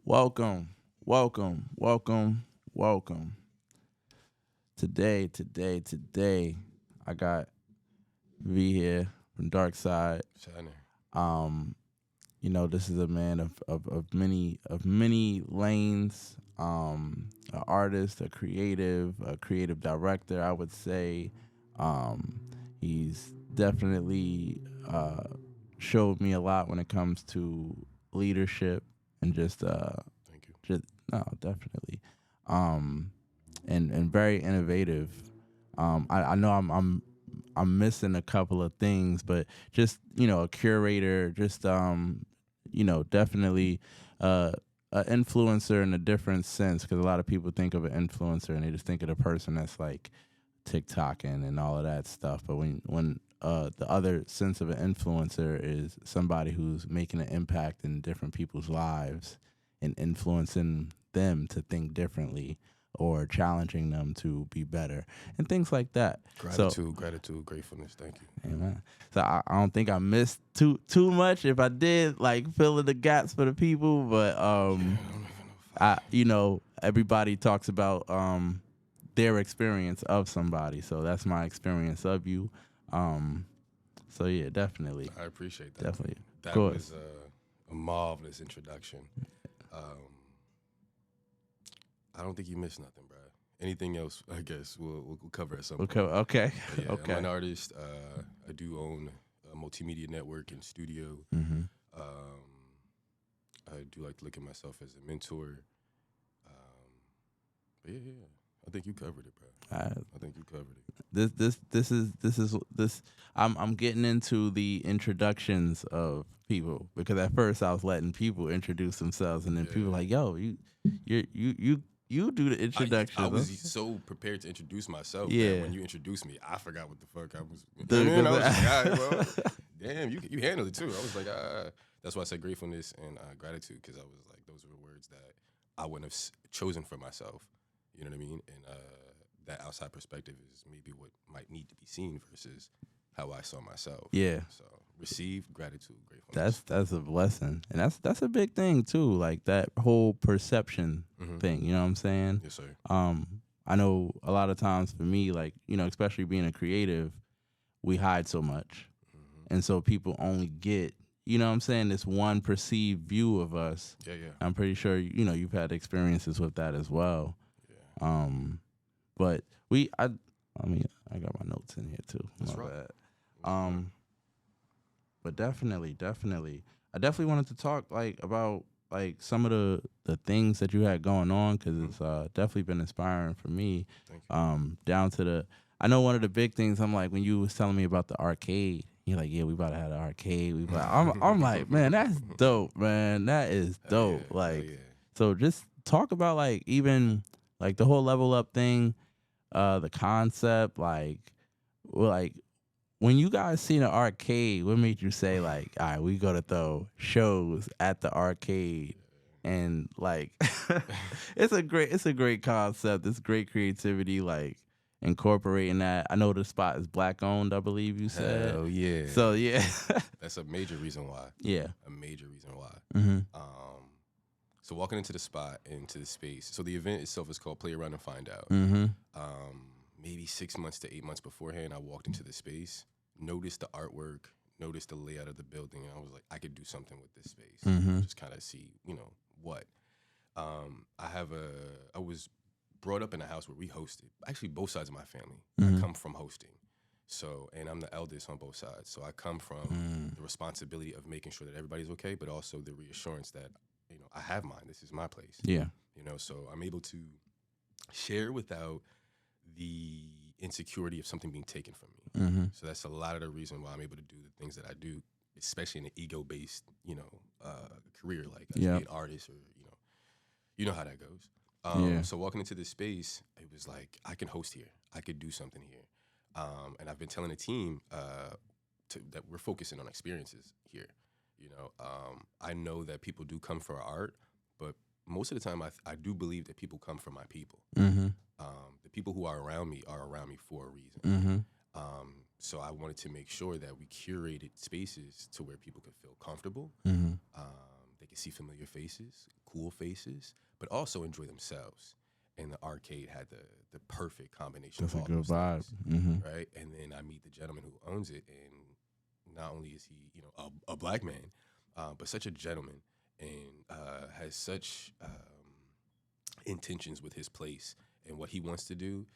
Welcome, welcome, welcome, welcome. Today, I got V here from Darkside. Shining. Um, this is a man of many lanes. An artist, a creative director. I would say, um, he's definitely showed me a lot when it comes to leadership and Thank you. just no, definitely, um, and very innovative. I know I'm missing a couple of things, but just a curator, just definitely an influencer in a different sense because a lot of people think of an influencer and they just think of the person that's like TikToking and all of that stuff. But when the other sense of an influencer is somebody who's making an impact in different people's lives and influencing them to think differently or challenging them to be better and things like that. Gratitude, gratefulness. Thank you. Amen. So I don't think I missed too much. If I did, like fill in the gaps for the people, but I don't even know. everybody talks about their experience of somebody. So that's my experience of you. So yeah, definitely, I appreciate that. definitely. That Of course. was a marvelous introduction. Um, I don't think you missed nothing, bro. Anything else, I guess, we'll cover at some point. Okay. But yeah, Okay. I'm an artist. I do own a multimedia network and studio. Mm-hmm. Um, I do like to look at myself as a mentor. But yeah. I think you covered it, bro. I think you covered it. This. I'm getting into the introductions of people because at first I was letting people introduce themselves, and then people like, "Yo, you do the introduction." I was so prepared to introduce myself Yeah. that when you introduced me, I forgot what the fuck I was. The- I was like, all right, well, damn, you handled it too. I was like, that's why I said gratefulness and gratitude because I was like, those were words that I wouldn't have chosen for myself. You know what I mean? And that outside perspective is maybe what might need to be seen versus how I saw myself. Yeah. So receive gratitude, gratefulness. That's a blessing, and that's a big thing too. Like that whole perception thing. You know what I'm saying? Yes, sir. I know a lot of times for me, like especially being a creative, we hide so much, and so people only get what I'm saying, this one perceived view of us. Yeah. I'm pretty sure you've had experiences with that as well. Yeah. But I mean, I got my notes in here too. That's My right. bad. But definitely, I definitely wanted to talk like about like some of the things that you had going on because it's definitely been inspiring for me. Thank you. Down to I know one of the big things. I'm like when you was telling me about the arcade. You're like, yeah, we about to have the arcade. I'm like, man, that's dope, man. That is dope. Yeah, like, yeah. so just talk about like even like the whole level up thing, the concept, like when you guys seen an arcade, what made you say like, all right, we go to throw shows at the arcade, and like, it's a great concept. It's great creativity, like incorporating that. I know the spot is black owned, I believe you said. Hell yeah. So yeah, That's a major reason why. yeah. A major reason why. Mm-hmm. So walking into the spot, into the space. So the event itself is called Play Around and Find Out. Mm-hmm. Maybe 6 months to 8 months beforehand, I walked into the space, noticed the artwork, noticed the layout of the building, and I was like, I could do something with this space. Mm-hmm. Just kind of see, what. I was brought up in a house where we hosted. Actually, both sides of my family. I come from hosting. So, and I'm the eldest on both sides. So I come from the responsibility of making sure that everybody's okay, but also the reassurance that, I have mine. This is my place. Yeah. So I'm able to share without the insecurity of something being taken from me. Mm-hmm. So that's a lot of the reason why I'm able to do the things that I do, especially in an ego-based, career, like as being an artist or, you know how that goes. So walking into this space, it was like, I can host here. I could do something here. And I've been telling the team that we're focusing on experiences here. I know that people do come for art, but most of the time I do believe that people come for my people. Mm-hmm. The people who are around me for a reason. Mm-hmm. So I wanted to make sure that we curated spaces to where people could feel comfortable. Mm-hmm. They can see familiar faces, cool faces, but also enjoy themselves. And the arcade had the perfect combination That's of a all good those vibe. things, right? And then I meet the gentleman who owns it, and not only is he, a black man, but such a gentleman, and has such intentions with his place and what he wants to do.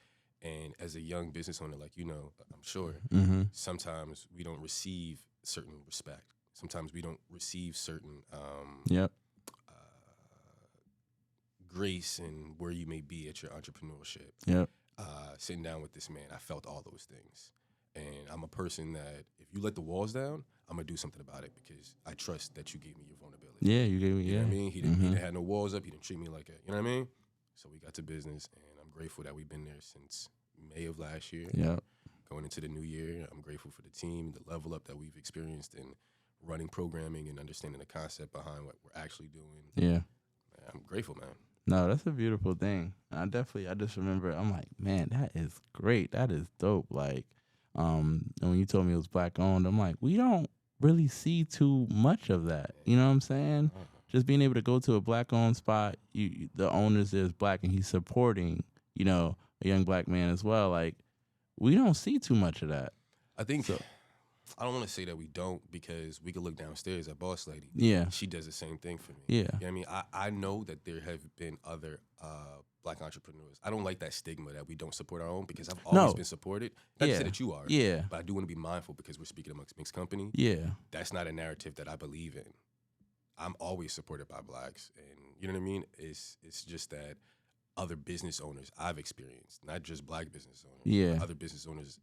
And as a young business owner, like I'm sure, sometimes we don't receive certain respect. Sometimes we don't receive certain grace and where you may be at your entrepreneurship. Yep. Sitting down with this man, I felt all those things. And I'm a person that if you let the walls down, I'm going to do something about it because I trust that you gave me your vulnerability. Yeah, you gave me, You know what I mean? He didn't have no walls up. He didn't treat me like a, you know what I mean? So we got to business, and I'm grateful that we've been there since May of last year. Yep. Going into the new year, I'm grateful for the team, the level up that we've experienced in running programming and understanding the concept behind what we're actually doing. Yeah. I'm grateful, man. No, that's a beautiful thing. I just remember, I'm like, man, that is great. That is dope. Like, and when you told me it was black owned, I'm like, we don't really see too much of that. You know what I'm saying? Just being able to go to a black owned spot, the owner's is black and he's supporting, a young black man as well. Like, we don't see too much of that. I think I don't want to say that we don't, because we could look downstairs at Boss Lady. Yeah. She does the same thing for me. Yeah. You know what I mean? I know that there have been other black entrepreneurs. I don't like that stigma that we don't support our own, because I've always been supported. Not to say that you are. Yeah. But I do want to be mindful, because we're speaking amongst mixed company. Yeah. That's not a narrative that I believe in. I'm always supported by blacks. And you know what I mean? It's just that other business owners I've experienced, not just black business owners. Yeah. Other business owners,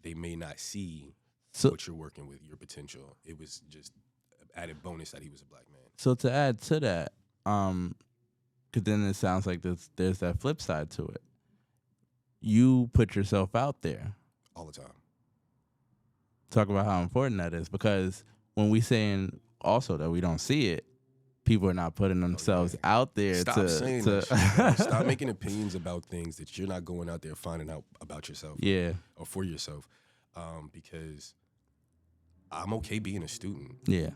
they may not see what you're working with, your potential. It was just an added bonus that he was a black man. So to add to that, because then it sounds like there's that flip side to it. You put yourself out there. All the time. Talk about how important that is, because when we saying also that we don't see it, people are not putting themselves out there. Stop saying that shit. Stop making opinions about things that you're not going out there finding out about yourself. Yeah. Or for yourself. Because I'm okay being a student. Yeah.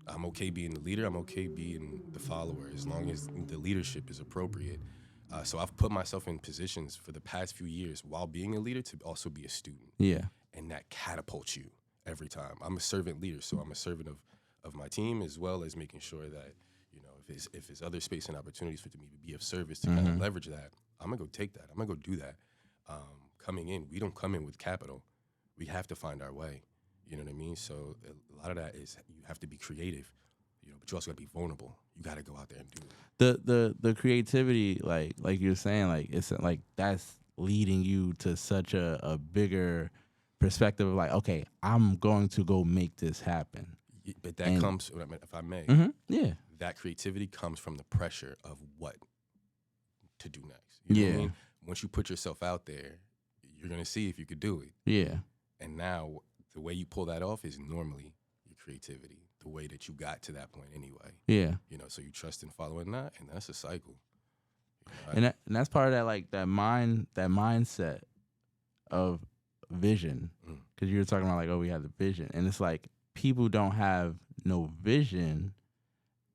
I'm okay being the leader. I'm okay being the follower, as long as the leadership is appropriate. So I've put myself in positions for the past few years while being a leader to also be a student. Yeah. And that catapults you every time. I'm a servant leader, so I'm a servant of my team, as well as making sure that, if there's other space and opportunities for me to be of service to kind of leverage that, I'm going to go take that. I'm going to go do that. Coming in, we don't come in with capital. We have to find our way. You know what I mean? So a lot of that is you have to be creative, but you also got to be vulnerable. You got to go out there and do it. The creativity, like you're saying, like it's like that's leading you to such a bigger perspective of like, okay, I'm going to go make this happen. But that comes, if I may, that creativity comes from the pressure of what to do next. You know what I mean? Once you put yourself out there, you're going to see if you could do it. Yeah. And now the way you pull that off is normally your creativity, the way that you got to that point anyway. Yeah. So you trust and follow in that, and that's a cycle. And that's part of that, like that mindset of vision. Because you were talking about like, oh, we have the vision. And it's like people don't have no vision,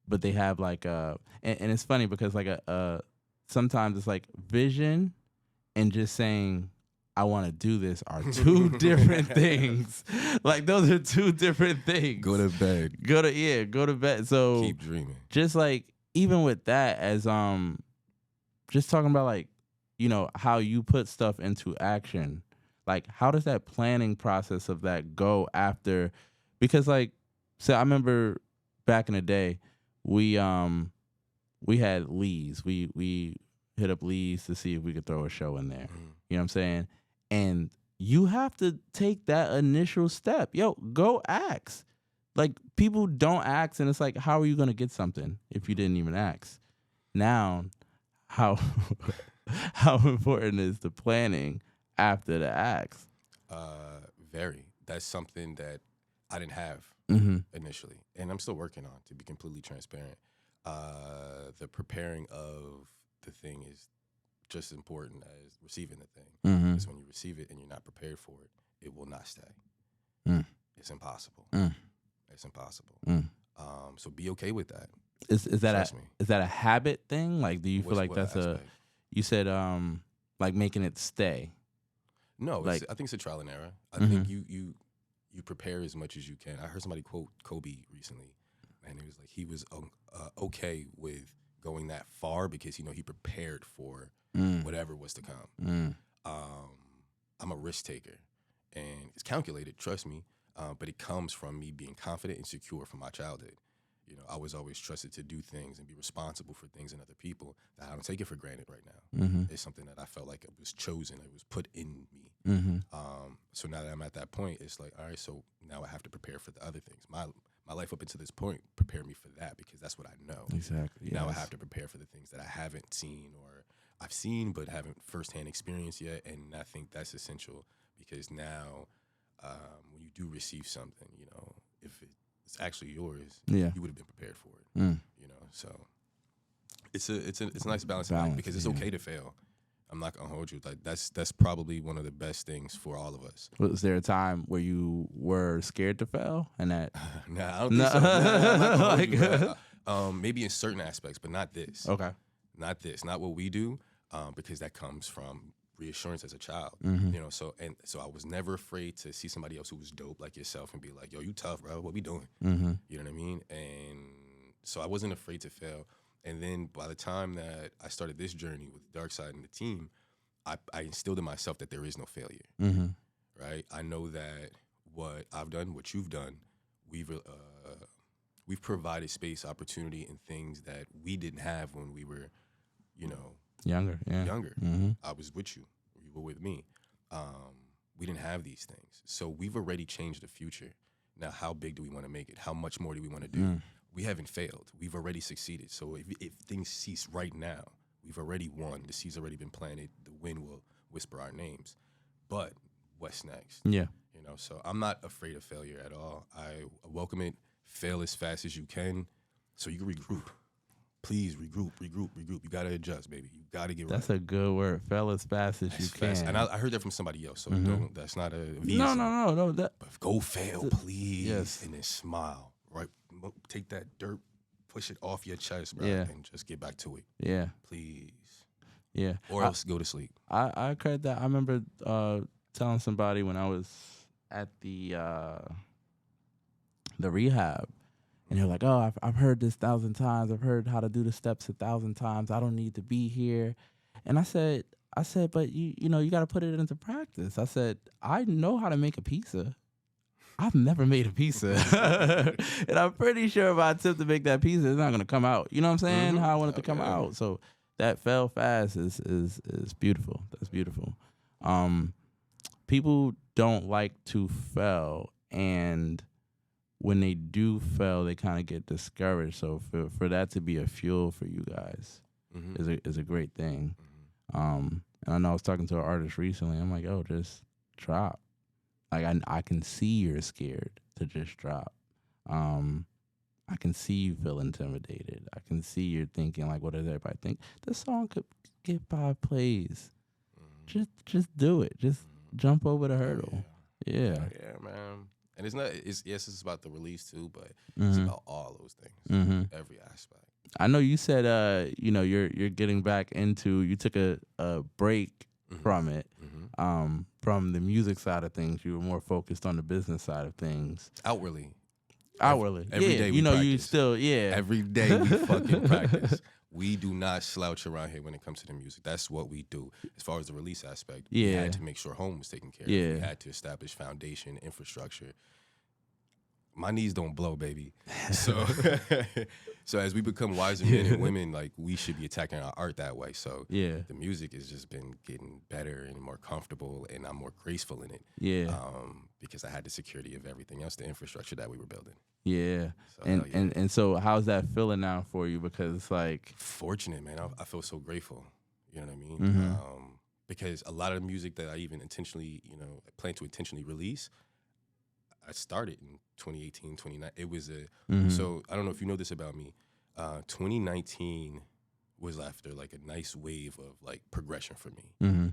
but they have like and it's funny because like sometimes it's like vision and just saying I want to do this are two different things. Like those are two different things. Go to bed. Go to bed. So keep dreaming. Just like even with that, as just talking about like, how you put stuff into action. Like how does that planning process of that go after? Because like, so I remember back in the day, we had Lee's. We hit up Lee's to see if we could throw a show in there. You know what I'm saying? And you have to take that initial step. Yo, go ask. Like, people don't ask, and it's like, how are you going to get something if you didn't even ask? Now, how important is the planning after the ask? Very. That's something that I didn't have initially, and I'm still working on, to be completely transparent. The preparing of the thing is just as important as receiving the thing. Because when you receive it and you're not prepared for it, it will not stay. It's impossible. It's impossible. So be okay with that. Is that a habit thing? Like, do you feel like that's aspect? You said like making it stay? No, like I think it's a trial and error. I think you prepare as much as you can. I heard somebody quote Kobe recently, and it was like he was okay with going that far because he prepared for whatever was to come. I'm a risk taker, and it's calculated. Trust me, but it comes from me being confident and secure from my childhood. I was always trusted to do things and be responsible for things in other people that I don't take it for granted right now. It's something that I felt like it was chosen, it was put in me. So now that I'm at that point, it's like, all right, so now I have to prepare for the other things. My life up until this point prepared me for that because that's what I know. Exactly. Now I have to prepare for the things that I haven't seen or I've seen but haven't firsthand experienced yet, and I think that's essential because now when you do receive something, if it's actually yours, you would have been prepared for it. So it's a nice balance because it's okay to fail. I'm not gonna hold you. Like that's probably one of the best things for all of us. Was there a time where you were scared to fail and that? Nah, I don't think so. Nah, I'm not gonna hold you, maybe in certain aspects, but not this. Okay. Not this. Not what we do, because that comes from reassurance as a child. So I was never afraid to see somebody else who was dope like yourself and be like, yo, you tough, bro. What we doing? You know what I mean? And so I wasn't afraid to fail. And then by the time that I started this journey with Darkside and the team, I instilled in myself that there is no failure. Right? I know that what I've done, what you've done, we've provided space, opportunity, and things that we didn't have when we were, younger. I was with you. You were with me. We didn't have these things. So we've already changed the future. Now, how big do we want to make it? How much more do we want to do? We haven't failed. We've already succeeded. So if things cease right now, we've already won. The seed's already been planted. The wind will whisper our names. But what's next? Yeah. So I'm not afraid of failure at all. I welcome it. Fail as fast as you can so you can regroup. Please regroup. You got to adjust, baby. You got to get right. That's a good word. Fail as fast as you can. And I heard that from somebody else, so that's not a visa. No. But go fail, please. Yes. And then smile, right? Take that dirt, push it off your chest, bro, and just get back to it. Yeah. Please. Yeah. Or else go to sleep. I heard that. I remember telling somebody when I was at the rehab, and they're like, "Oh, I've heard this 1,000 times. I've heard how to do the steps 1,000 times. I don't need to be here." And I said, "But you got to put it into practice." I said, "I know how to make a pizza. I've never made a pizza, and I'm pretty sure if I attempt to make that pizza, it's not gonna come out. You know what I'm saying? How I want it to come out. So that fail fast is beautiful. That's beautiful. People don't like to fail, and when they do fail, they kind of get discouraged. So for that to be a fuel for you guys is a great thing. And I know I was talking to an artist recently. I'm like, oh, just drop. Like I can see you're scared to just drop. I can see you feel intimidated. I can see you're thinking like, what does everybody think? This song could get 5 plays. Just do it. Just jump over the hurdle. Yeah, man. And it's about the release too, but it's about all those things, every aspect. I know you said you're getting back into. You took a break from it, from the music side of things. You were more focused on the business side of things. Outwardly. Every day we practice. You still every day we fucking practice. We do not slouch around here when it comes to the music. That's what we do. As far as the release aspect, we had to make sure home was taken care of. We had to establish foundation, infrastructure. My knees don't blow, baby. So as we become wiser men and women, like we should be attacking our art that way. So the music has just been getting better and more comfortable, and I'm more graceful in it. Because I had the security of everything else, the infrastructure that we were building. Yeah. So, and so how's that feeling now for you? Because it's like fortunate, man. I feel so grateful. You know what I mean? Because a lot of the music that I even intentionally, plan to intentionally release, I started in 2018, 2019. It was so I don't know if you know this about me. 2019 was after like a nice wave of like progression for me.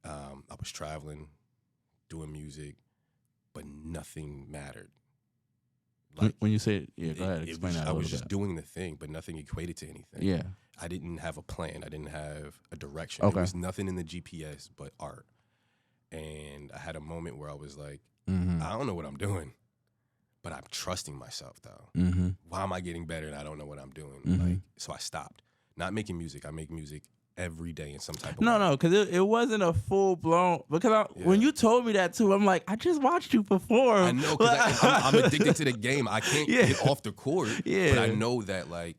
I was traveling, doing music, but nothing mattered. Like when you say, go ahead, explain that. I was just doing the thing, but nothing equated to anything. Yeah. I didn't have a plan. I didn't have a direction. Okay. There was nothing in the GPS but art. And I had a moment where I was like, I don't know what I'm doing, but I'm trusting myself though. Why am I getting better and I don't know what I'm doing? Like, so I stopped. Not making music. I make music every day in some type of way. No, because it wasn't a full blown. Because when you told me that too, I'm like, I just watched you perform. I know, because I'm addicted to the game. I can't get off the court. Yeah. But I know that, like,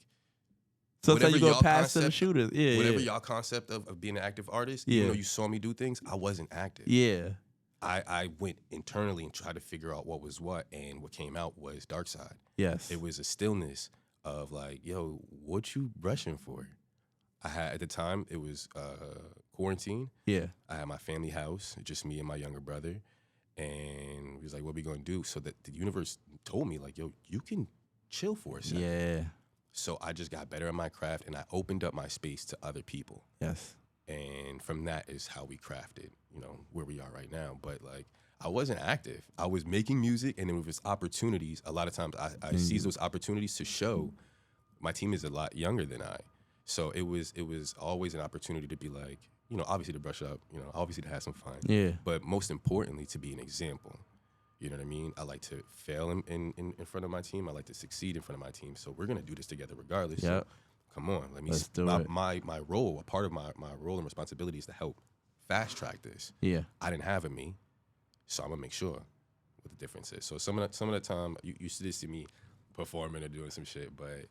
so you go past the shooters. Yeah. Whatever y'all concept of being an active artist, even though you saw me do things, I wasn't active. Yeah. I went internally and tried to figure out what was what, and what came out was Darkside. Yes. It was a stillness of like, yo, what you rushing for? I had, at the time, it was quarantine. Yeah. I had my family house, just me and my younger brother, and we was like, what we gonna do? So that the universe told me, like, yo, you can chill for a second. Yeah. So I just got better at my craft, and I opened up my space to other people. Yes. And from that is how we crafted, where we are right now. But, like, I wasn't active. I was making music, and then with its opportunities, a lot of times I seize those opportunities to show. My team is a lot younger than I. So it was always an opportunity to be like, obviously to brush up, obviously to have some fun. Yeah. But most importantly, to be an example. You know what I mean? I like to fail in front of my team. I like to succeed in front of my team. So we're gonna do this together regardless. Yep. So come on, Let's do it. My role, a part of my role and responsibility is to help fast track this. Yeah. I didn't have a me, so I'm gonna make sure what the difference is. So some of the time you used to see me performing or doing some shit, but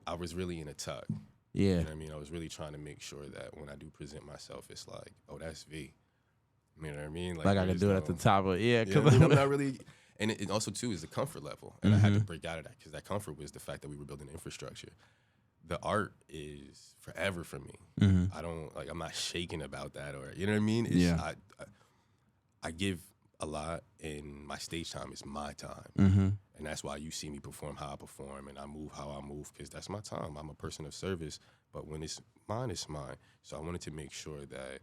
I was really in a tug. Yeah. You know what I mean? I was really trying to make sure that when I do present myself, it's like, oh, that's V. You know what I mean? Like I could do it at the top of yeah, I'm not really. And it also too is the comfort level, and I had to break out of that because that comfort was the fact that we were building infrastructure. The art is forever for me. I don't I'm not shaking about that, or you know what I mean? It's, I give a lot, and my stage time is my time, and that's why you see me perform how I perform, and I move how I move because that's my time. I'm a person of service, but when it's mine, it's mine. So I wanted to make sure that.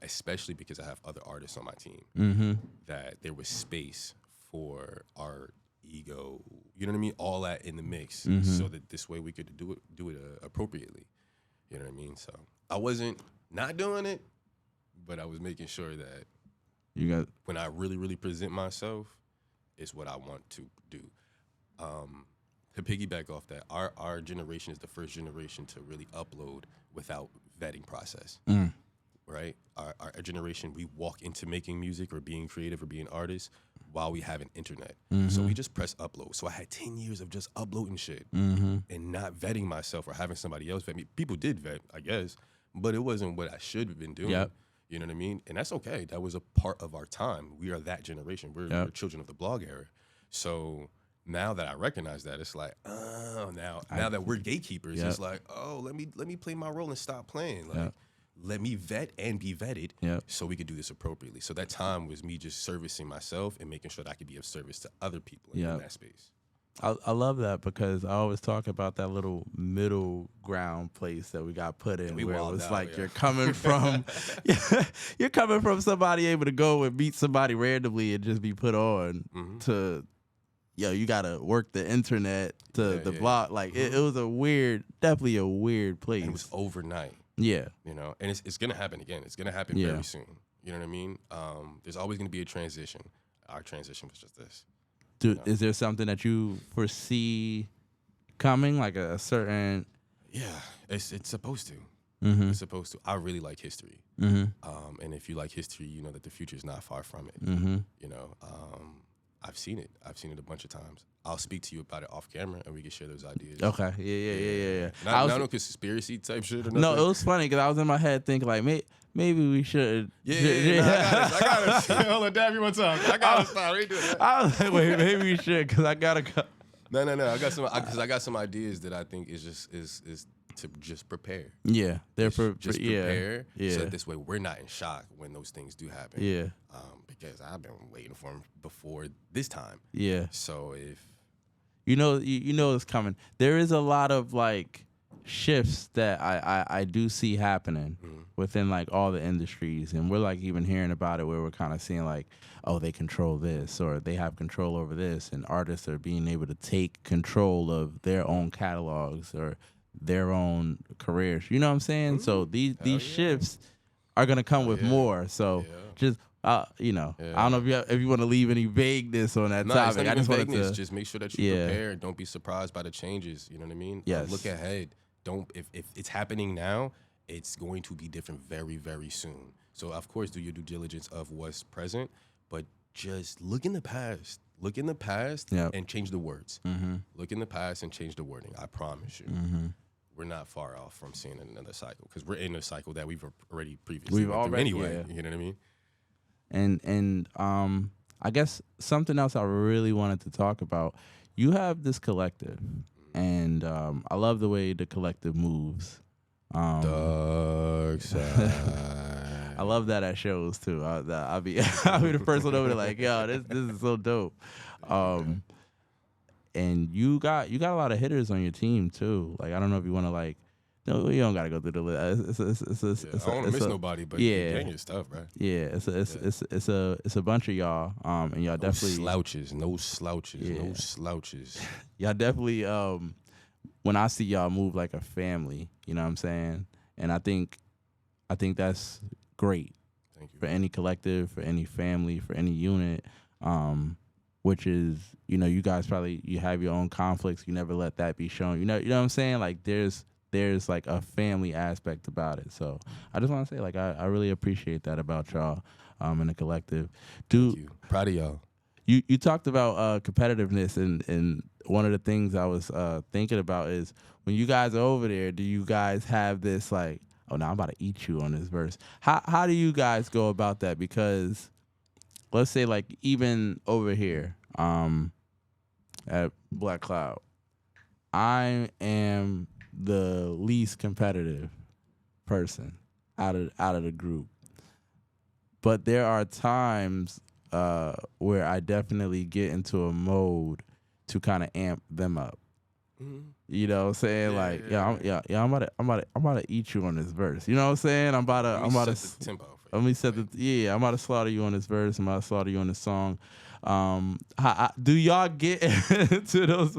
Especially because I have other artists on my team, that there was space for art, ego, you know what I mean? All that in the mix, so that this way we could do it appropriately. You know what I mean? So I wasn't not doing it, but I was making sure that when I really, really present myself, it's what I want to do. To piggyback off that, our generation is the first generation to really upload without vetting process. Right? Our generation, we walk into making music or being creative or being artists while we have an internet. So we just press upload. So I had 10 years of just uploading shit and not vetting myself or having somebody else vet me. People did vet, I guess, but it wasn't what I should have been doing. Yep. You know what I mean? And that's okay. That was a part of our time. We are that generation. We're children of the blog era. So now that I recognize that, it's like, oh, now that we're gatekeepers, it's like, oh, let me play my role and stop playing. Like, let me vet and be vetted so we could do this appropriately. So that time was me just servicing myself and making sure that I could be of service to other people in that space. I love that because I always talk about that little middle ground place that we got put in where it was like you're coming from you're coming from somebody able to go and meet somebody randomly and just be put on to you gotta work the internet to the blog. Like it was definitely a weird place. And it was overnight. Yeah. And it's going to happen again. It's going to happen very soon. You know what I mean? There's always going to be a transition. Our transition was just this. Dude, is there something that you foresee coming, like a certain... Yeah, it's supposed to. It's supposed to. I really like history. And if you like history, you know that the future is not far from it. I've seen it. I've seen it a bunch of times. I'll speak to you about it off camera, and we can share those ideas. Okay. Yeah. Not no conspiracy type shit or nothing. No, it was funny because I was in my head thinking like, maybe we should. Yeah. I gotta. Hold on, dab you one time. I gotta stop. We do that. I was like, wait, maybe we should because I gotta go. No. I got some ideas that I think is to just prepare. Yeah, just prepare. So that this way we're not in shock when those things do happen. Yeah. Because I've been waiting for them before this time. Yeah. So if you know it's coming. There is a lot of like shifts that I do see happening within like all the industries, and we're like even hearing about it where we're kind of seeing like, oh, they control this or they have control over this, and artists are being able to take control of their own catalogs or their own careers. You know what I'm saying? So these shifts are gonna come with more. So just you know, I don't know if you want to leave any vagueness on that topic. It's not I just even wanted to just make sure that you prepare. Don't be surprised by the changes. You know what I mean? Yes. Look ahead. Don't if it's happening now, it's going to be different very, very soon. So of course, do your due diligence of what's present, but just look in the past. Look in the past and change the words. Look in the past and change the wording. I promise you. We're not far off from seeing another cycle because we're in a cycle that we've already previously went through anyway. You know what I mean? And I guess something else I really wanted to talk about. You have this collective, and I love the way the collective moves. Darkside. I love that at shows too. I'll be the first one over there like, yo, this is so dope. And you got a lot of hitters on your team too. Like I don't know if you want to like. No, you don't gotta go through the list. I don't want to miss nobody, but gang is tough, bro. Yeah, it's a bunch of y'all, and y'all definitely no slouches. Y'all definitely when I see y'all move like a family, you know what I'm saying, and I think that's great. Thank you. For any collective, for any family, for any unit, which is you know you guys probably you have your own conflicts. You never let that be shown. You know what I'm saying, like there's like a family aspect about it. So I just want to say, like, I really appreciate that about y'all in the collective. Thank you. Proud of y'all. You talked about competitiveness, and one of the things I was thinking about is when you guys are over there, do you guys have this like, oh, now I'm about to eat you on this verse? How do you guys go about that? Because let's say like even over here at Black Cloud, I am the least competitive person out of the group, but there are times where I definitely get into a mode to kind of amp them up. You know what I'm saying? I'm about to eat you on this verse. You know what I'm saying? I'm about to set the tempo. Let me set the I'm about to slaughter you on this verse. I'm about to slaughter you on this song. Do y'all get into those?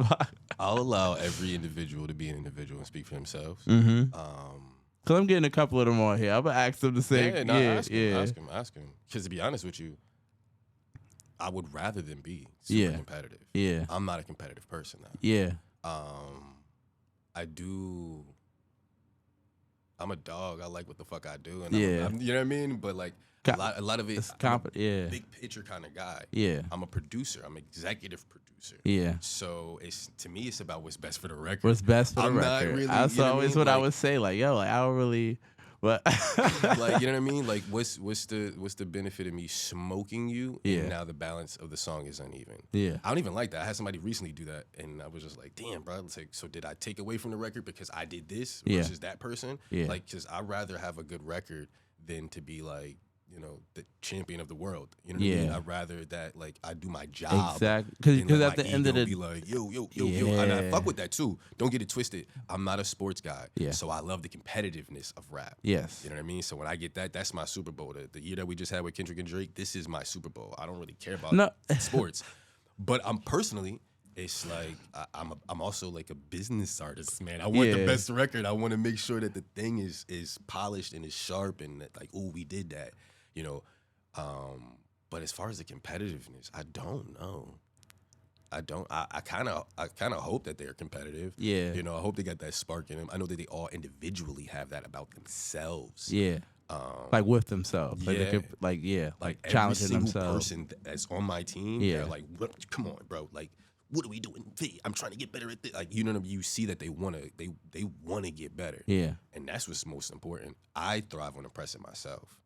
I'll allow every individual to be an individual and speak for themselves. Cause I'm getting a couple of them on here. I'm gonna ask them to say, ask him. Because to be honest with you, I would rather them be super competitive. Yeah, I'm not a competitive person now. Yeah, I'm a dog. I like what the fuck I do, and you know what I mean. But like a lot of it, I'm a big picture kind of guy. Yeah, I'm a producer. I'm an executive producer. Yeah. So to me, it's about what's best for the record. What's best for the record. Really, that's always what I would say. Like, yo, like I don't really. But like, you know what I mean? Like, what's the benefit of me smoking you? Yeah. And now the balance of the song is uneven. Yeah. I don't even like that. I had somebody recently do that, and I was just like, damn, bro. It's like, so did I take away from the record because I did this versus that person? Yeah. Like, because I'd rather have a good record than to be like, you know, the champion of the world. You know what I mean? I'd rather that, like, I do my job. Exactly. Because at the end of the be like, yo. And I fuck with that too. Don't get it twisted. I'm not a sports guy. Yeah. So I love the competitiveness of rap. Yes. You know what I mean? So when I get that, that's my Super Bowl. The year that we just had with Kendrick and Drake, this is my Super Bowl. I don't really care about sports. But I'm personally, it's like I'm also like a business artist, man. I want the best record. I want to make sure that the thing is polished and is sharp and that, like, oh, we did that. You know, but as far as the competitiveness, I don't know. I kind of hope that they're competitive. Yeah. You know, I hope they got that spark in them. I know that they all individually have that about themselves. Yeah. Like with themselves. Like they could, like challenging every single themselves. person that's on my team, they're like, come on, bro. Like, what are we doing? I'm trying to get better at this. Like, you know what I mean? You see that they wanna get better. Yeah. And that's what's most important. I thrive on impressing myself.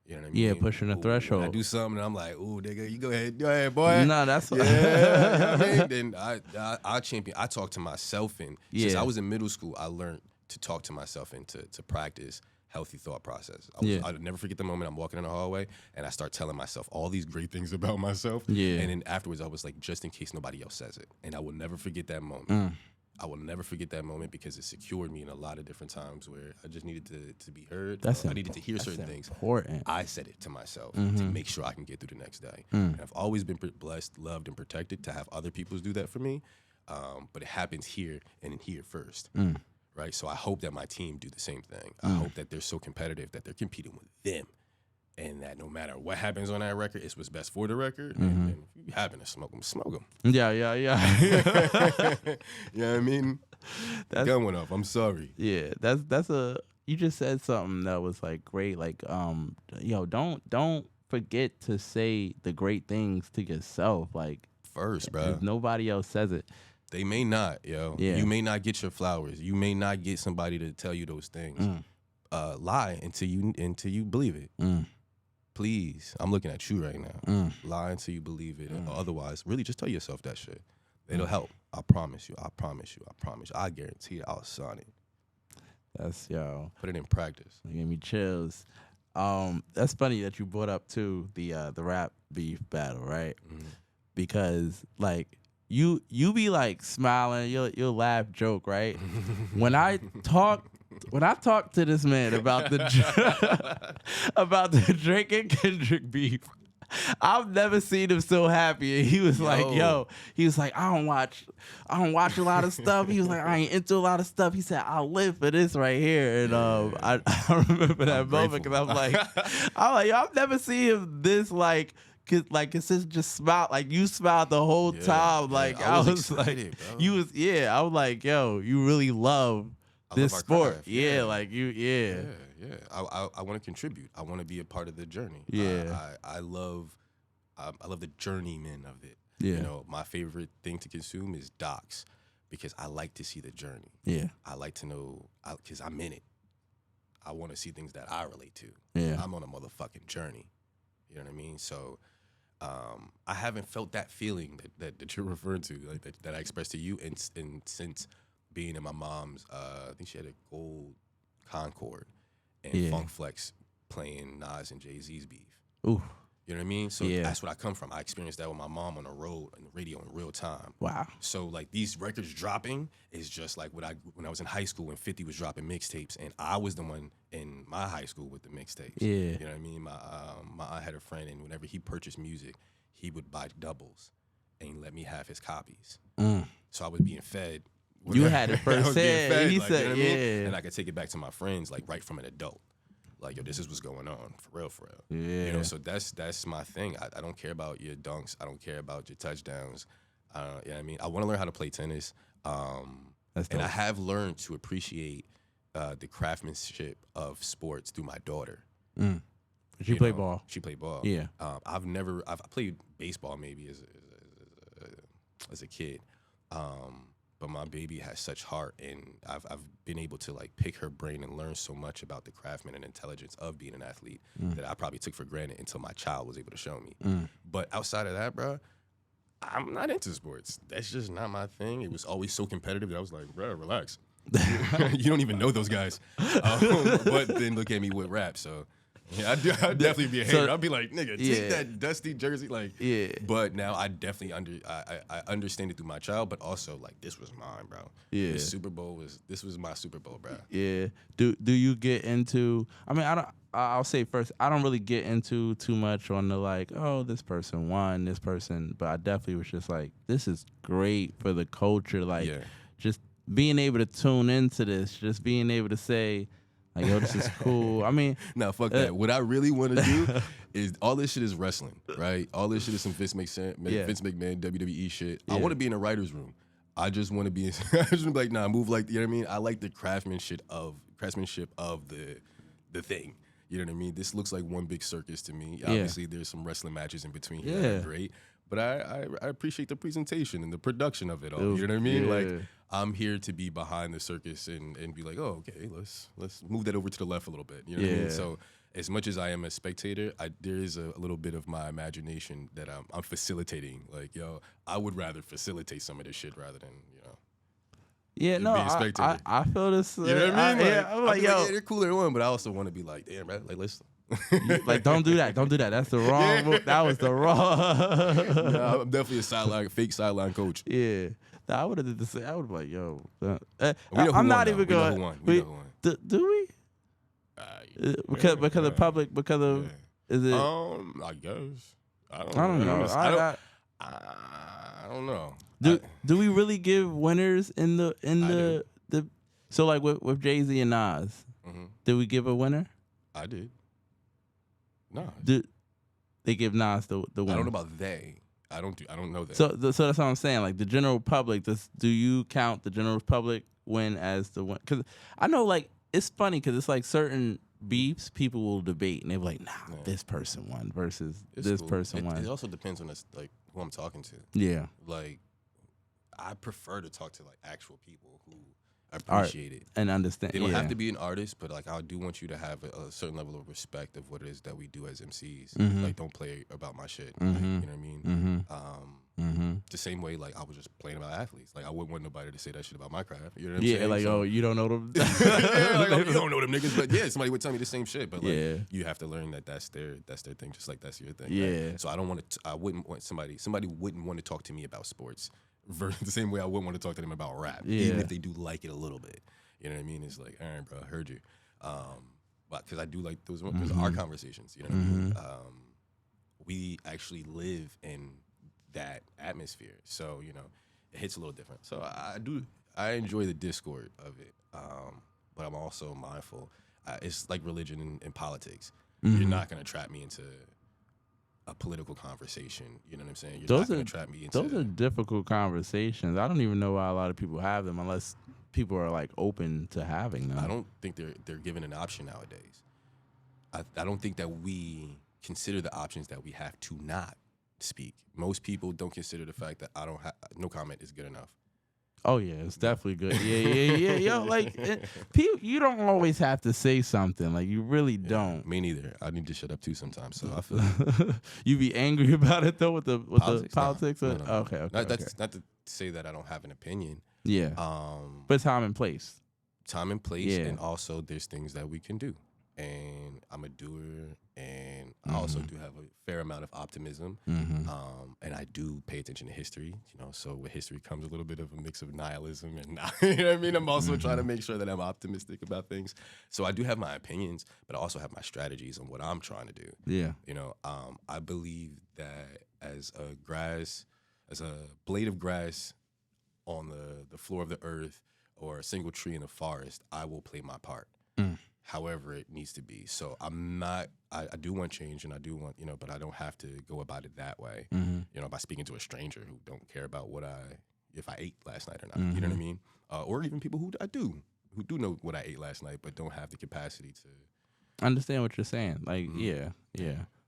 You know what I mean? Yeah, pushing the threshold. I do something and I'm like, ooh, nigga, you go ahead, boy. No, that's what I mean. Then I champion. I talk to myself, and since I was in middle school, I learned to talk to myself and to practice healthy thought process. I'll never forget the moment I'm walking in the hallway and I start telling myself all these great things about myself. Yeah. And then afterwards, I was like, just in case nobody else says it, and I will never forget that moment. I will never forget that moment because it secured me in a lot of different times where I just needed to be heard. I needed to hear certain things. Important. I said it to myself to make sure I can get through the next day. And I've always been blessed, loved, and protected to have other people do that for me. But it happens here and in here first. Right? So I hope that my team do the same thing. I hope that they're so competitive that they're competing with them. And that no matter what happens on that record, it's what's best for the record. And if you happen to smoke them, smoke them. Yeah. You know what I mean? The gun went off. I'm sorry. Yeah, you just said something that was like great. Like, don't forget to say the great things to yourself. Like first, bro. If nobody else says it. They may not, yo. Yeah. You may not get your flowers. You may not get somebody to tell you those things. Lie until you believe it. Please, I'm looking at you right now. Lie until you believe it. Otherwise, really just tell yourself that shit. It'll help. I promise you. I promise you. I promise you. I guarantee it. I'll sign it. That's Put it in practice. It gave me chills. That's funny that you brought up too the rap beef battle, right? Because like you be like smiling, you'll laugh, joke, right? When I talk to this man about the Drake and Kendrick beef, I've never seen him so happy. And he was like, I don't watch a lot of stuff. He was like, I ain't into a lot of stuff. He said, I'll live for this right here. And I remember that moment because I'm like, I've never seen him this like. It's just smile, like you smiled the whole time. Like I was excited, like, bro. I was like, yo, you really love this sport. Craft. Yeah, like you, yeah. I want to contribute. I want to be a part of the journey. Yeah. I love the journeyman of it. Yeah. You know, my favorite thing to consume is docs because I like to see the journey. Yeah. I like to know because I'm in it. I want to see things that I relate to. Yeah. I'm on a motherfucking journey. You know what I mean? So. I haven't felt that feeling that you're referring to, like that I expressed to you, and since being in my mom's, I think she had a gold Concorde, and Funk Flex playing Nas and Jay-Z's beef. Ooh. You know what I mean? So that's what I come from. I experienced that with my mom on the road and the radio in real time. Wow. So like these records dropping is just like when I was in high school when 50 was dropping mixtapes, and I was the one in my high school with the mixtapes. Yeah. You know what I mean? My aunt had a friend, and whenever he purchased music, he would buy doubles and let me have his copies. So I was being fed. You had it first hand. He said, you know what I mean? And I could take it back to my friends like right from an adult. Like, yo, this is what's going on, for real. Yeah. You know, so that's my thing. I don't care about your dunks. I don't care about your touchdowns. You know what I mean? I want to learn how to play tennis. And I have learned to appreciate the craftsmanship of sports through my daughter. She played ball. She played ball. Yeah. I've played baseball maybe as a kid. But my baby has such heart, and I've been able to like pick her brain and learn so much about the craftsman and intelligence of being an athlete that I probably took for granted until my child was able to show me. But outside of that, bro, I'm not into sports. That's just not my thing. It was always so competitive that I was like, bro, relax. You don't even know those guys. But then look at me with rap, so. Yeah, I'd definitely be a hater. I'd be like, nigga, take that dusty jersey. Like, But now I definitely I understand it through my child, but also like this was mine, bro. Yeah. This was my Super Bowl, bro. Yeah. Do you get into? I mean, I'll say first, I don't really get into too much on the like, oh, this person won, this person, but I definitely was just like, this is great for the culture. Like, just being able to tune into this, just being able to say. Like, yo, this is cool. I mean, no, fuck that. What I really want to do is all this shit is wrestling, right? All this shit is some Vince McMahon, WWE shit. I want to be in a writer's room. I just want to be. I just want to be like, nah, move like, you know what I mean? I like the craftsmanship of the thing. You know what I mean? This looks like one big circus to me. Obviously, there's some wrestling matches in between here that are great. But I appreciate the presentation and the production of it all. You know what I mean? Like, I'm here to be behind the circus and be like, oh, okay, let's move that over to the left a little bit. You know what I mean? So as much as I am a spectator, there is a little bit of my imagination that I'm facilitating. Like, yo, I would rather facilitate some of this shit rather than, you know. Yeah, no, I feel this. You know what I mean? I'm like, yo, they're cooler one, but I also want to be like, damn, right? Like, let's. Like, don't do that. That's the wrong move. That was the wrong. No, I'm definitely a fake sideline coach. Yeah. I would have did the same. I would be like, yo, I'm not even going. We know who won. Do we? Because of public, because of is it? I guess. I don't know. I don't know. Do we really give winners in the so like with Diezey and Nas? Did we give a winner? I did. No. Did they give Nas the winner? I don't know about they. I don't know that. So that's what I'm saying. Like the general public, do you count the general public win as the win? Because I know, like, it's funny because it's like certain beefs people will debate and they're like, nah, this person won versus this person won. It also depends on like who I'm talking to. Yeah. Like, I prefer to talk to like actual people who appreciate it and understand. They don't have to be an artist, but like I do want you to have a certain level of respect of what it is that we do as MCs. Like, don't play about my shit. Like, you know what I mean? The same way, like, I was just playing about athletes. Like, I wouldn't want nobody to say that shit about my craft. You know what I'm saying? Like, oh, you don't know them. Like, oh, you don't know them niggas, but somebody would tell me the same shit. But like, you have to learn that that's their thing, just like that's your thing. Yeah. Right? So I don't want to. I wouldn't want somebody wouldn't want to talk to me about sports the same way I wouldn't want to talk to them about rap, even if they do like it a little bit. You know what I mean? It's like, all right, bro, I heard you. But because I do like those are conversations. You know what I mean? We actually live in that atmosphere, so you know it hits a little different. So I enjoy the discord of it, but I'm also mindful. It's like religion and politics. You're not gonna trap me into a political conversation. You know what I'm saying? You're not gonna trap me into. Those are difficult conversations. I don't even know why a lot of people have them unless people are like open to having them. I don't think they're given an option nowadays. I don't think that we consider the options that we have to not speak. Most people don't consider the fact that no comment is good enough. Oh yeah, it's definitely good. Yeah. Yo, like people, you don't always have to say something. Like you really don't. Me neither. I need to shut up too sometimes. So I feel you be angry about it though with the politics. No. Okay. That's not to say that I don't have an opinion. Yeah. But time and place. Time and place, and also there's things that we can do. And I'm a doer, and I also do have a fair amount of optimism. And I do pay attention to history, you know. So with history comes a little bit of a mix of nihilism, and you know what I mean. I'm also trying to make sure that I'm optimistic about things. So I do have my opinions, but I also have my strategies on what I'm trying to do. Yeah, you know, I believe that as a blade of grass on the floor of the earth, or a single tree in the forest, I will play my part. However it needs to be. So I do want change, and I do want, you know, but I don't have to go about it that way, you know, by speaking to a stranger who don't care about if I ate last night or not, you know what I mean? Or even people who do know what I ate last night, but don't have the capacity to understand what you're saying. Like, yeah.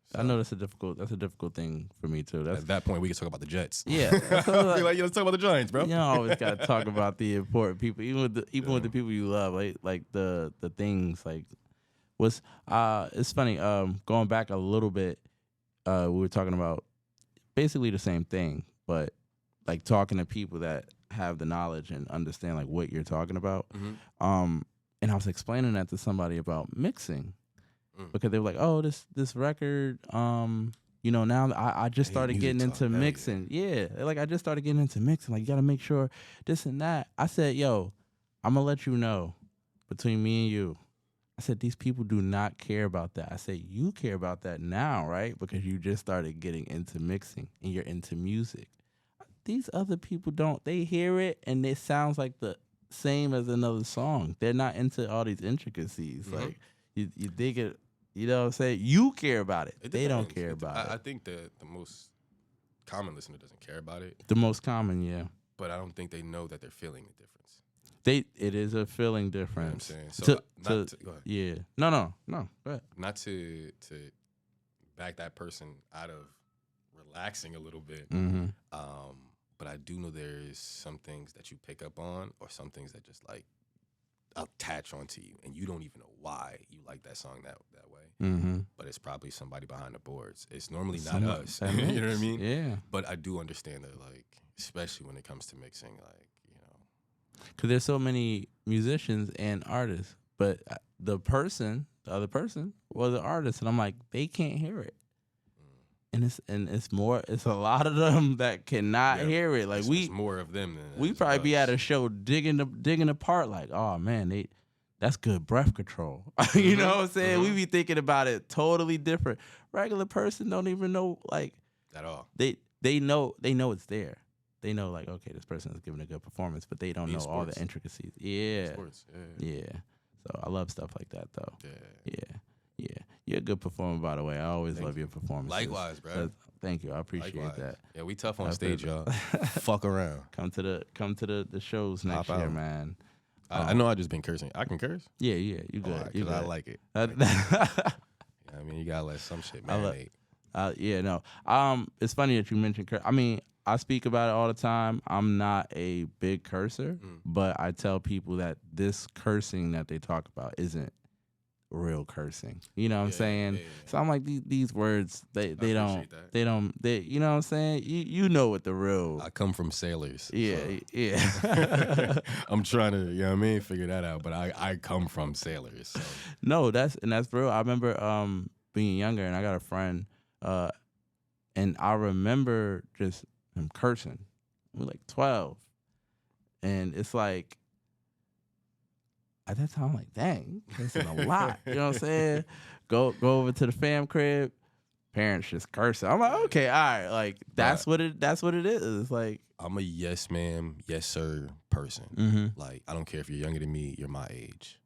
So, I know that's a difficult thing for me too. At that point, we can talk about the Jets. Yeah, let's talk about the Giants, bro. You don't always got to talk about the important people, even with the people you love, like the things like what's. It's funny. Going back a little bit, we were talking about basically the same thing, but like talking to people that have the knowledge and understand like what you're talking about. And I was explaining that to somebody about mixing. Because they were like, oh, this record, you know, now I just started getting into mixing. Yeah, like I just started getting into mixing. Like, you got to make sure this and that. I said, yo, I'm going to let you know between me and you. I said, these people do not care about that. I said, you care about that now, right? Because you just started getting into mixing and you're into music. These other people don't. They hear it and it sounds like the same as another song. They're not into all these intricacies. Like, you dig it. You know what I'm saying? You care about it. They don't care about it. I think the most common listener doesn't care about it. The most common, yeah. But I don't think they know that they're feeling the difference. It is a feeling difference. You know what I'm saying? So go ahead. Yeah. No. Go ahead. Not to back that person out of relaxing a little bit. But I do know there's some things that you pick up on, or some things that just like attach onto you, and you don't even know why you like that song that way. But it's probably somebody behind the boards. It's normally not us. You know what I mean? Yeah. But I do understand that, like, especially when it comes to mixing, like, you know, because there's so many musicians and artists, but the other person was an artist, and I'm like, they can't hear it. it's a lot of them that cannot hear it. Like there's more of them than we probably be at a show digging apart like, oh man, that's good breath control. You know what I'm saying? We be thinking about it totally different. Regular person don't even know like at all. They know it's there. They know like, okay, this person is giving a good performance, but they don't know all the intricacies. Yeah. Yeah. So I love stuff like that though. Yeah. You're a good performer, by the way. I always love your performances. Likewise, bro. Thank you. I appreciate that. Yeah, we tough on stage, y'all. Fuck around. Come to the shows next year, man. I know I just been cursing. I can curse? Yeah, you good. Right, you good. I like it. I mean, you gotta let some shit marinate. It's funny that you mentioned curse. I mean, I speak about it all the time. I'm not a big cursor, but I tell people that this cursing that they talk about isn't real cursing. You know what I'm saying? Yeah. So I'm like, these words, they don't, you know what I'm saying? You know what the real. I come from sailors. Yeah, so. Yeah. I'm trying to, you know what I mean, figure that out. But I come from sailors. So. No, that's real. I remember being younger, and I got a friend, and I remember just him cursing. We were like 12, and it's like. At that time, I'm like, dang, cursing a lot. You know what I'm saying? Go over to the fam crib, parents just cursing. I'm like, okay, all right, like that's what it is. Like I'm a yes ma'am, yes sir person. Like I don't care if you're younger than me, you're my age.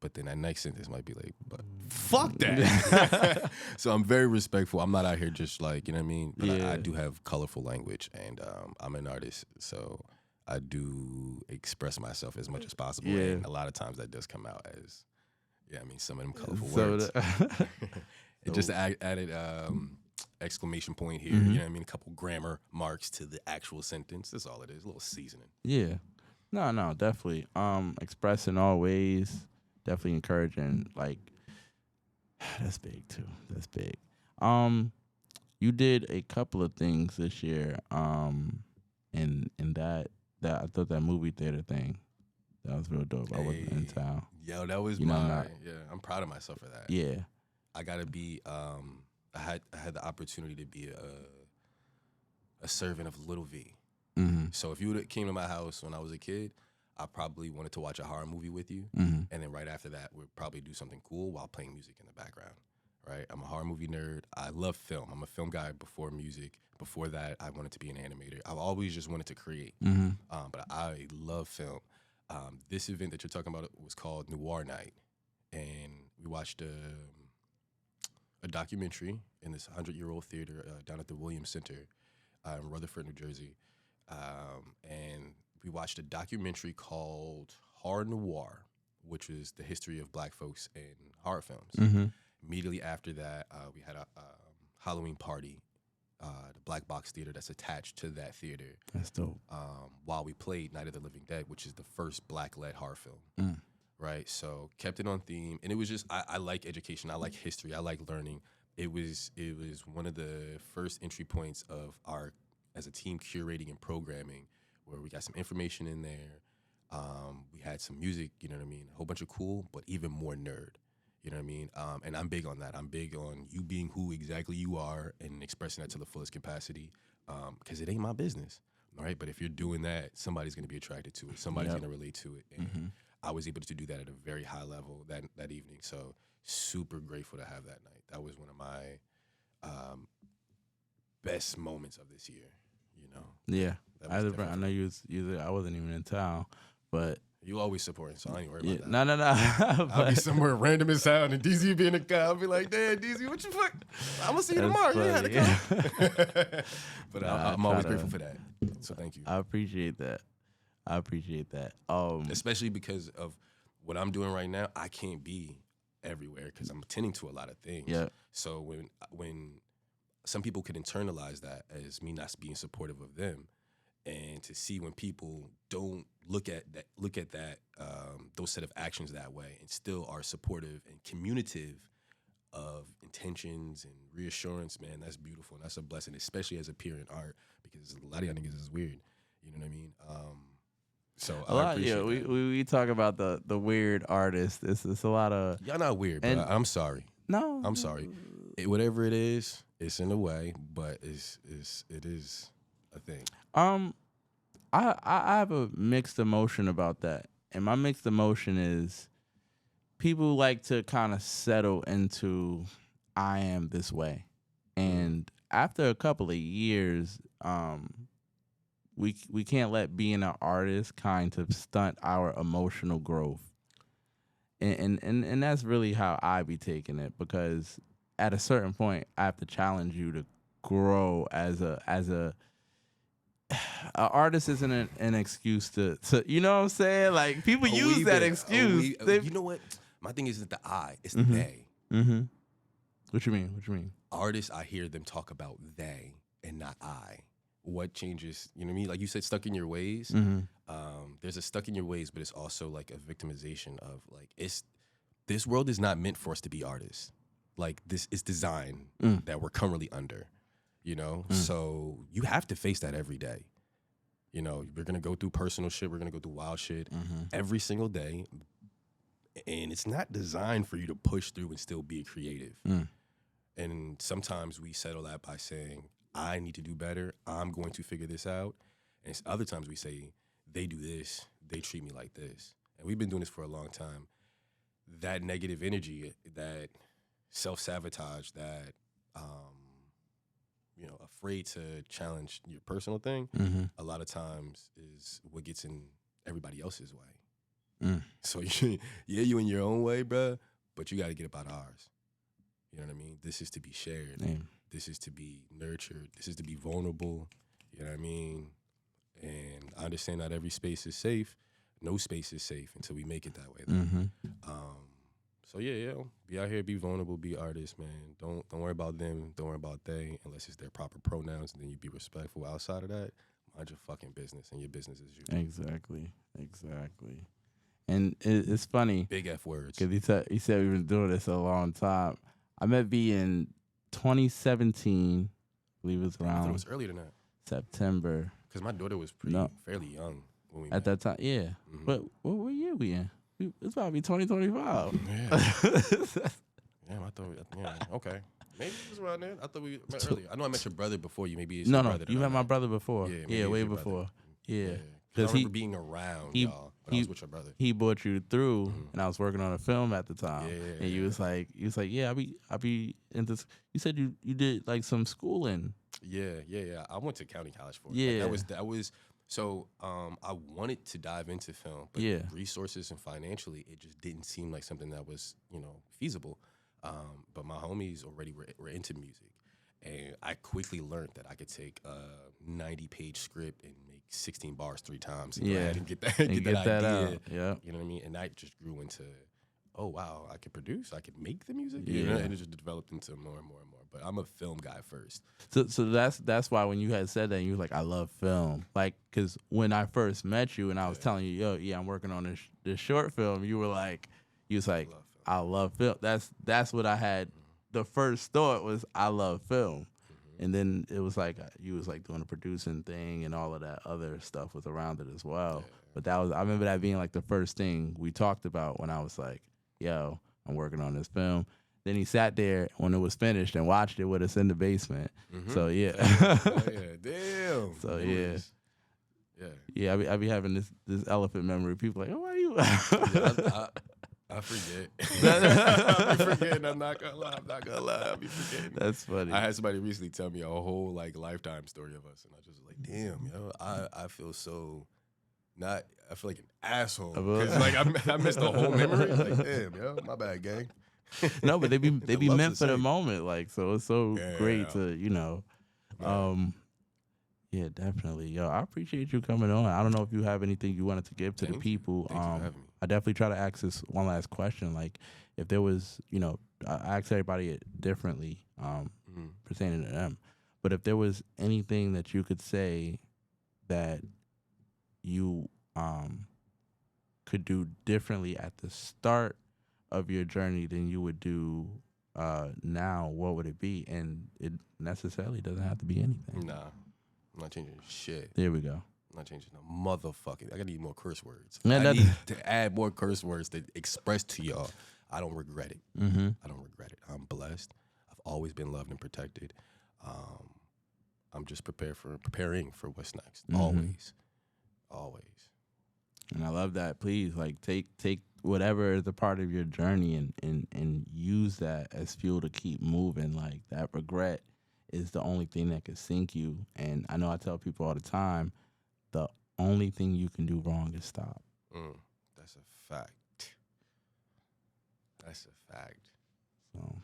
But then that next sentence might be like, but fuck that. So I'm very respectful. I'm not out here just like, you know what I mean? But I do have colorful language, and I'm an artist, so I do express myself as much as possible, and a lot of times that does come out as, I mean, some of them colorful words. And just added exclamation point here, you know what I mean, a couple grammar marks to the actual sentence. That's all it is, a little seasoning. Yeah. No, definitely. Express in all ways, definitely encouraging, like, that's big too. That's big. You did a couple of things this year, in that I thought that movie theater thing, that was real dope. I wasn't in town. Yo, that was I'm proud of myself for that. Yeah. I gotta be I had the opportunity to be a servant of Little V. So if you would have came to my house when I was a kid, I probably wanted to watch a horror movie with you. And then right after that, we'd probably do something cool while playing music in the background. Right? I'm a horror movie nerd. I love film. I'm a film guy before music. Before that, I wanted to be an animator. I've always just wanted to create. But I love film. This event that you're talking about was called Noir Night. And we watched a documentary in this 100-year-old theater down at the Williams Center in Rutherford, New Jersey. And we watched a documentary called Horror Noir, which is the history of black folks in horror films. Immediately after that, we had a Halloween party, the Black Box Theater that's attached to that theater. That's dope. While we played Night of the Living Dead, which is the first black-led horror film. Right? So kept it on theme. And it was just, I like education. I like history. I like learning. It was one of the first entry points of our, as a team, curating and programming, where we got some information in there. We had some music, you know what I mean? A whole bunch of cool, but even more nerd. You know what I mean? And I'm big on that. I'm big on you being who exactly you are and expressing that to the fullest capacity, because it ain't my business, all right? But if you're doing that, somebody's going to be attracted to it. Somebody's going to relate to it. And I was able to do that at a very high level that evening. So super grateful to have that night. That was one of my best moments of this year, you know? Yeah. I know you I wasn't even in town, but... You always supporting, so I ain't worried about that. No. I'll be somewhere random in town, and Diezey be in the car. I'll be like, "Damn, Diezey, what you fuck? I'm gonna see you tomorrow. You had to come." But I'm always grateful for that. So thank you. I appreciate that. Especially because of what I'm doing right now. I can't be everywhere because I'm attending to a lot of things. Yeah. So when some people could internalize that as me not being supportive of them. And to see when people don't look at that, those set of actions that way, and still are supportive and communicative of intentions and reassurance, man, that's beautiful and that's a blessing, especially as a peer in art, because a lot of y'all niggas is weird. You know what I mean? So I appreciate that. We talk about the weird artists. It's a lot of y'all not weird, but I'm sorry. No, I'm sorry. Whatever it is, It's in a way, but it is a thing. I have a mixed emotion about that, and my mixed emotion is people like to kind of settle into I am this way, and after a couple of years, we can't let being an artist kind of stunt our emotional growth, and that's really how I be taking it, because at a certain point I have to challenge you to grow as a artist isn't an excuse to you know what I'm saying? Like people use that excuse. You know what? My thing isn't the I, it's the they. Mm-hmm. What you mean? Artists, I hear them talk about they and not I. What changes? You know what I mean? Like you said, stuck in your ways. There's a stuck in your ways, but it's also like a victimization of like this world is not meant for us to be artists. Like this is design that we're currently under. You know, so you have to face that every day. You know, we're gonna go through personal shit. We're gonna go through wild shit every single day, and it's not designed for you to push through and still be creative. And sometimes we settle that by saying, "I need to do better. I'm going to figure this out." And other times we say, "They do this. They treat me like this." And we've been doing this for a long time. That negative energy, that self-sabotage, that you know, afraid to challenge your personal thing, a lot of times is what gets in everybody else's way. So you in your own way, bruh, but you got to get about ours. You know what I mean? This is to be shared. This is to be nurtured. This is to be vulnerable. You know what I mean? And I understand not every space is safe. No space is safe until we make it that way. So yeah, be out here, be vulnerable, be artists, man. Don't worry about them, don't worry about they, unless it's their proper pronouns, and then you be respectful. Outside of that, mind your fucking business, and your business is you. Exactly. And it's funny. Big F words. Because he said we've been doing this a long time. I met V in 2017. I believe it was around. I thought it was earlier than that. September. Because my daughter was fairly young when we at that time. Yeah. But what year we in? It's about to be 2025. Yeah. Damn, I thought. Yeah, okay. Maybe it was around then. I thought we met earlier. I know I met your brother before you. Maybe it's your brother. You met my brother before. Yeah, way before. Yeah. Because I remember being around y'all when I was with your brother. He brought you through, and I was working on a film at the time. And you was like, yeah, I be in this. You said you did like some schooling. Yeah. I went to county college for it. Yeah. Like, that was. So I wanted to dive into film, but resources and financially, it just didn't seem like something that was, you know, feasible. But my homies already were into music, and I quickly learned that I could take a 90-page script and make 16 bars 3 times. And go ahead and get that idea. Out. Yeah, you know what I mean. And that just grew into, oh wow, I could produce, I could make the music. Yeah, you know? And it just developed into more and more and more. But I'm a film guy first. So that's why when you had said that, you were like, I love film. Like, because when I first met you and I was telling you, I'm working on this short film, you was like, I love film. That's what I had. The first thought was, I love film. And then it was like, you was like doing the producing thing and all of that other stuff was around it as well. But I remember that being like the first thing we talked about when I was like, yo, I'm working on this film. Then he sat there when it was finished and watched it with us in the basement. So yeah. Damn. So yeah. I be having this elephant memory. People like, oh, why are you? I forget. I be forgetting. I'm not gonna lie. I be forgetting. That's funny. I had somebody recently tell me a whole like lifetime story of us, and I just was like, damn, yo, I feel so not. I feel like an asshole because like I missed the whole memory. Like, damn, yo, my bad, gang. No, but they be meant for the moment, like, so it's so great to, you know. Yeah, definitely. Yo, I appreciate you coming on. I don't know if you have anything you wanted to give to the people. Thanks for having me. I definitely try to ask this one last question. Like, if there was, you know, I ask everybody it differently, pertaining to them. But if there was anything that you could say that you could do differently at the start of your journey than you would do now, what would it be? And it necessarily doesn't have to be anything. Nah, I'm not changing shit. There we go. I'm not changing no motherfucking. I gotta need more curse words. I need to add more curse words to express to y'all. I don't regret it. I don't regret it. I'm blessed. I've always been loved and protected. I'm just preparing for what's next. Always. And I love that. Please, like, take whatever is a part of your journey and use that as fuel to keep moving. Like, that regret is the only thing that can sink you. And I know I tell people all the time, the only thing you can do wrong is stop. That's a fact. That's a fact. So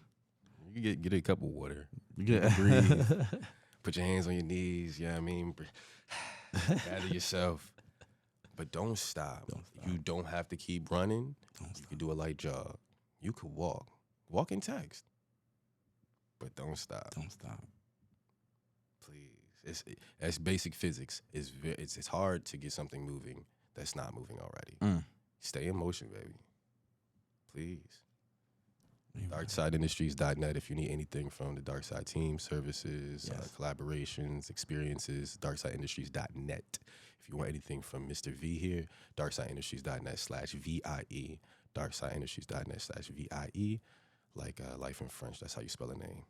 you get a cup of water. Yeah. Breathe. Put your hands on your knees. You know what I mean? Gather yourself. But don't stop. You don't have to keep running. You can do a light jog. You could walk. Walk and text. But don't stop. Don't stop. Please. That's basic physics. It's hard to get something moving that's not moving already. Stay in motion, baby. Please. DarksideIndustries.net if you need anything from the Darkside team, services, collaborations, experiences, DarksideIndustries.net. If you want anything from Mr. V here, DarksideIndustries.net/VIE, DarksideIndustries.net/VIE, like life in French. That's how you spell a name.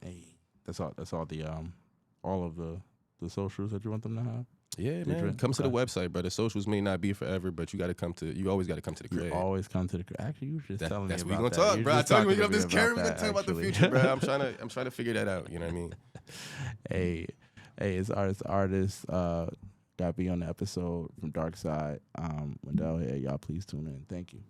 Hey, that's all of the socials that you want them to have? Yeah, man. Come to the website, bro. The socials may not be forever, but you always got to come to the crib. You always come to the crib. Actually, you were just telling me about that. That's what we're going to talk, bro. I told you we got this carry. We're going to talk about the future, bro. I'm trying to figure that out. You know what I mean? Hey, it's artists. Got to be on the episode from Darkside. Wendell here. Y'all please tune in. Thank you.